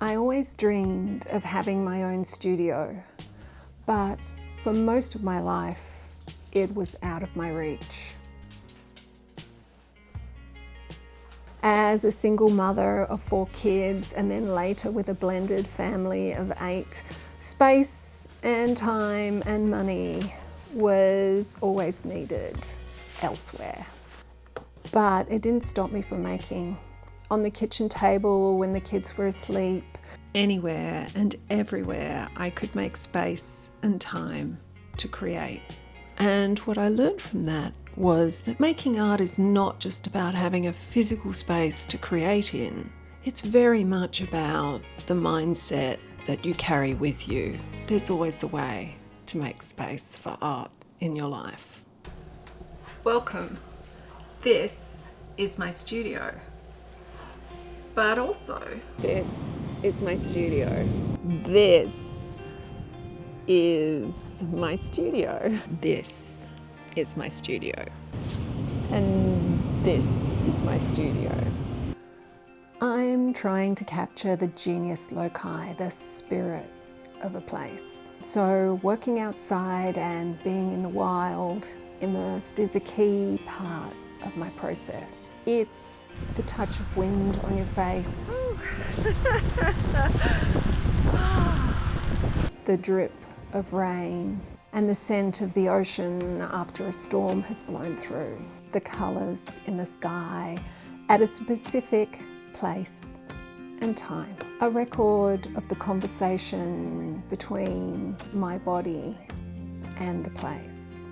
I always dreamed of having my own studio, but for most of my life, it was out of my reach. As a single mother of 4 kids and then later with a blended family of 8, space and time and money was always needed elsewhere. But it didn't stop me from making. On the kitchen table when the kids were asleep, anywhere and everywhere I could make space and time to create. And what I learned from that was that making art is not just about having a physical space to create in. It's very much about the mindset that you carry with you. There's always a way to make space for art in your life. Welcome. This is my studio. But also, this is my studio. This is my studio. This is my studio. And this is my studio. I'm trying to capture the genius loci, the spirit of a place. So working outside and being in the wild, immersed, is a key part of my process. It's the touch of wind on your face, the drip of rain, and the scent of the ocean after a storm has blown through, the colours in the sky at a specific place and time. A record of the conversation between my body and the place.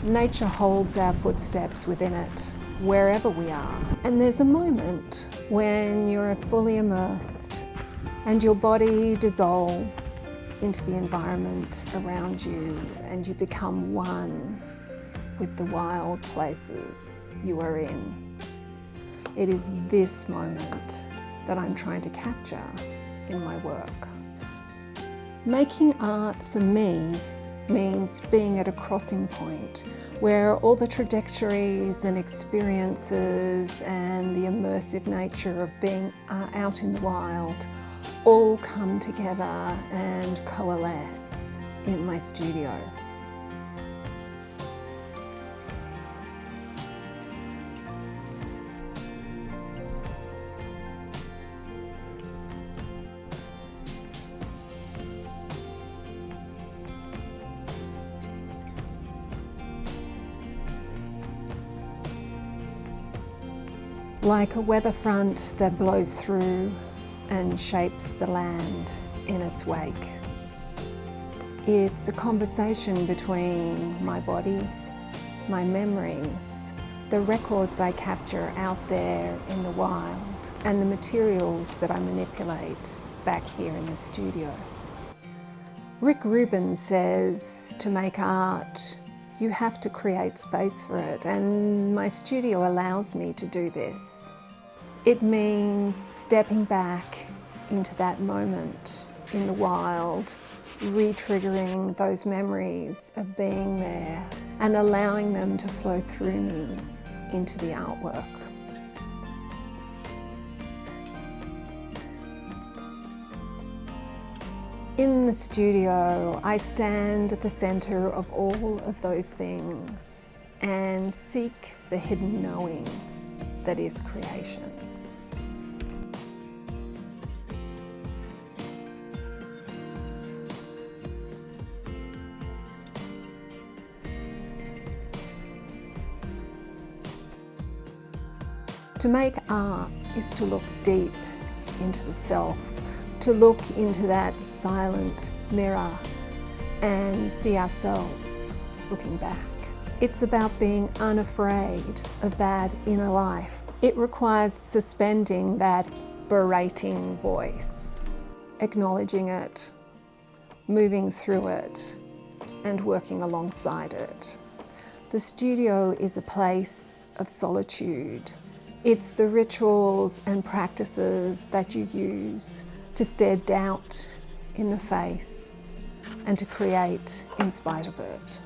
Nature holds our footsteps within it, wherever we are. And there's a moment when you're fully immersed and your body dissolves into the environment around you and you become one with the wild places you are in. It is this moment that I'm trying to capture in my work. Making art for me means being at a crossing point where all the trajectories and experiences and the immersive nature of being out in the wild all come together and coalesce in my studio. Like a weather front that blows through and shapes the land in its wake. It's a conversation between my body, my memories, the records I capture out there in the wild, and the materials that I manipulate back here in the studio. Rick Rubin says to make art, you have to create space for it, and my studio allows me to do this. It means stepping back into that moment in the wild, re-triggering those memories of being there and allowing them to flow through me into the artwork. In the studio, I stand at the center of all of those things and seek the hidden knowing that is creation. To make art is to look deep into the self, to look into that silent mirror and see ourselves looking back. It's about being unafraid of that inner life. It requires suspending that berating voice, acknowledging it, moving through it, and working alongside it. The studio is a place of solitude. It's the rituals and practices that you use to stare doubt in the face and to create in spite of it.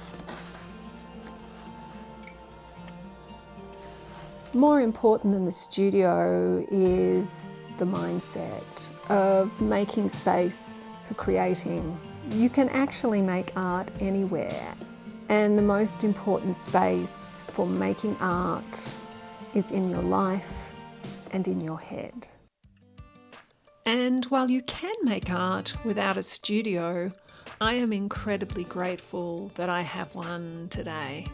More important than the studio is the mindset of making space for creating. You can actually make art anywhere, and the most important space for making art is in your life and in your head. And while you can make art without a studio, I am incredibly grateful that I have one today.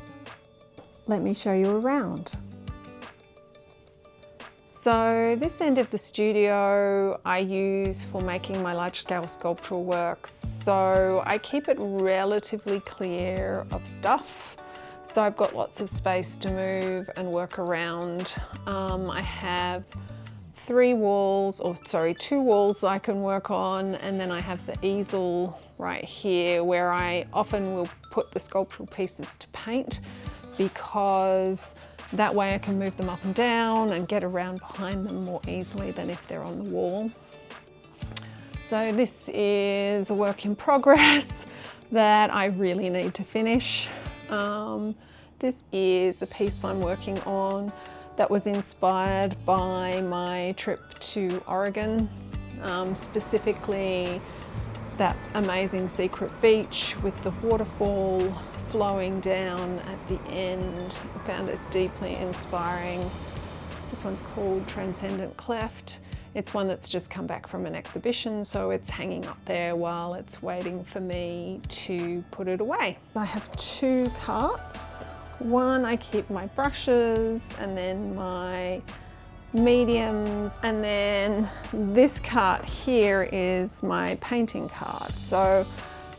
Let me show you around. So this end of the studio I use for making my large-scale sculptural works. So I keep it relatively clear of stuff. So I've got lots of space to move and work around. I have two walls I can work on, and then I have the easel right here where I often will put the sculptural pieces to paint, because that way I can move them up and down and get around behind them more easily than if they're on the wall. So this is a work in progress that I really need to finish. This is a piece I'm working on that was inspired by my trip to Oregon, specifically that amazing secret beach with the waterfall flowing down at the end. I found it deeply inspiring. This one's called Transcendent Cleft. It's one that's just come back from an exhibition, so it's hanging up there while it's waiting for me to put it away. I have two carts. One, I keep my brushes and then my mediums, and then this cart here is my painting cart. So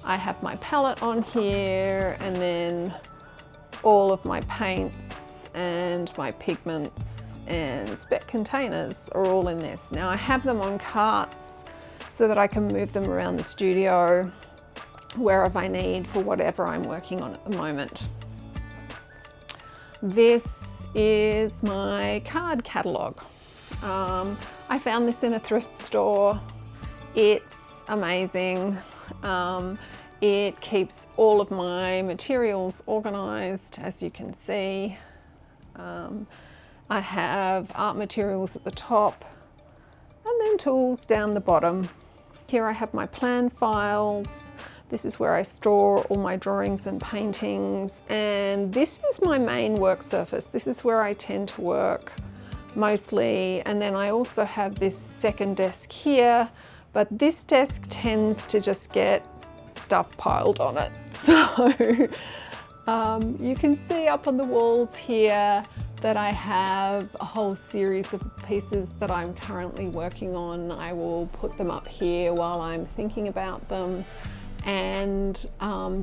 I have my palette on here, and then all of my paints and my pigments and spec containers are all in this. Now I have them on carts so that I can move them around the studio wherever I need for whatever I'm working on at the moment. This is my card catalogue. I found this in a thrift store. It's amazing. It keeps all of my materials organised, as you can see. I have art materials at the top and then tools down the bottom. Here I have my plan files. This is where I store all my drawings and paintings, and this is my main work surface. This is where I tend to work mostly, and then I also have this second desk here, but this desk tends to just get stuff piled on it. So you can see up on the walls here that I have a whole series of pieces that I'm currently working on. I will put them up here while I'm thinking about them. And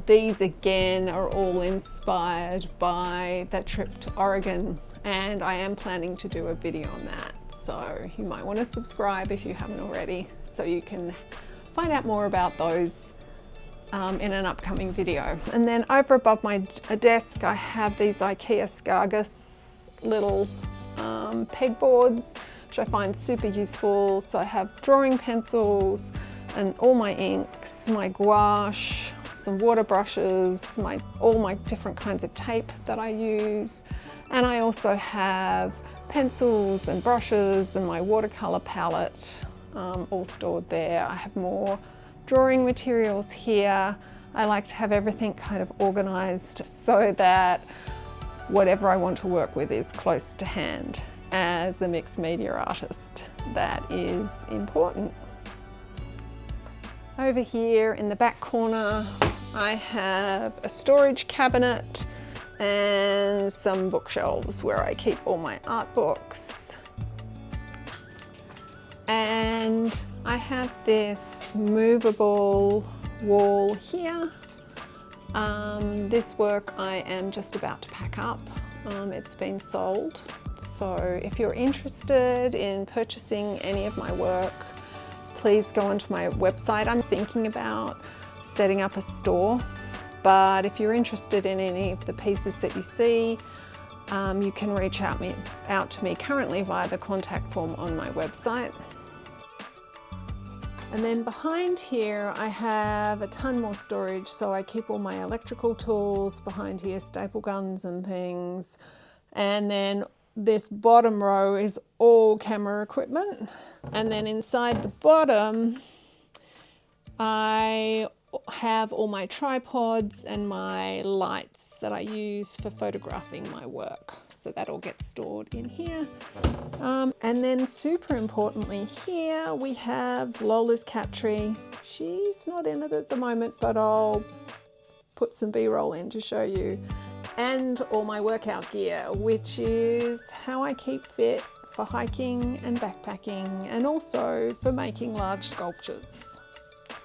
these again are all inspired by that trip to Oregon, and I am planning to do a video on that. So you might want to subscribe if you haven't already, so you can find out more about those in an upcoming video. And then over above my desk I have these IKEA Scargus little pegboards, which I find super useful. So I have drawing pencils and all my inks, my gouache, some water brushes, all my different kinds of tape that I use. And I also have pencils and brushes and my watercolor palette all stored there. I have more drawing materials here. I like to have everything kind of organized so that whatever I want to work with is close to hand. As a mixed media artist, that is important. Over here in the back corner, I have a storage cabinet and some bookshelves where I keep all my art books. And I have this movable wall here. This work I am just about to pack up. It's been sold. So if you're interested in purchasing any of my work, please go onto my website. I'm thinking about setting up a store, but if you're interested in any of the pieces that you see, you can reach out to me currently via the contact form on my website. And then behind here I have a ton more storage, so I keep all my electrical tools behind here, staple guns and things. And then this bottom row is all camera equipment, and then inside the bottom I have all my tripods and my lights that I use for photographing my work. So that all gets stored in here. And then super importantly here we have Lola's cat tree. She's not in it at the moment, but I'll put some B-roll in to show you. And all my workout gear, which is how I keep fit for hiking and backpacking, and also for making large sculptures.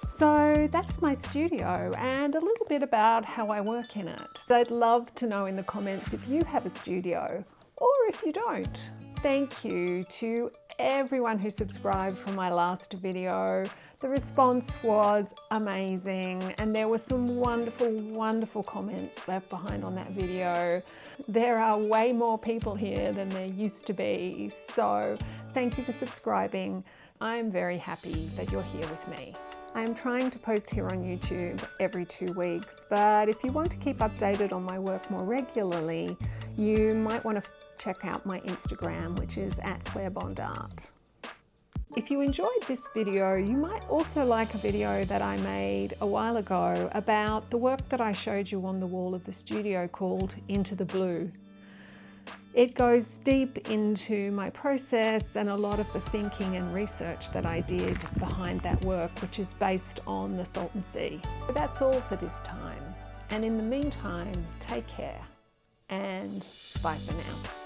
So that's my studio and a little bit about how I work in it. I'd love to know in the comments if you have a studio or if you don't. Thank you to everyone who subscribed from my last video. The response was amazing and there were some wonderful comments left behind on that video. There are way more people here than there used to be, so thank you for subscribing. I'm very happy that you're here with me. I'm trying to post here on YouTube every 2 weeks, but if you want to keep updated on my work more regularly, you might want to check out my Instagram, which is @ClaireBondArt. If you enjoyed this video, you might also like a video that I made a while ago about the work that I showed you on the wall of the studio called Into the Blue. It goes deep into my process and a lot of the thinking and research that I did behind that work, which is based on the Salton Sea. That's all for this time. And in the meantime, take care and bye for now.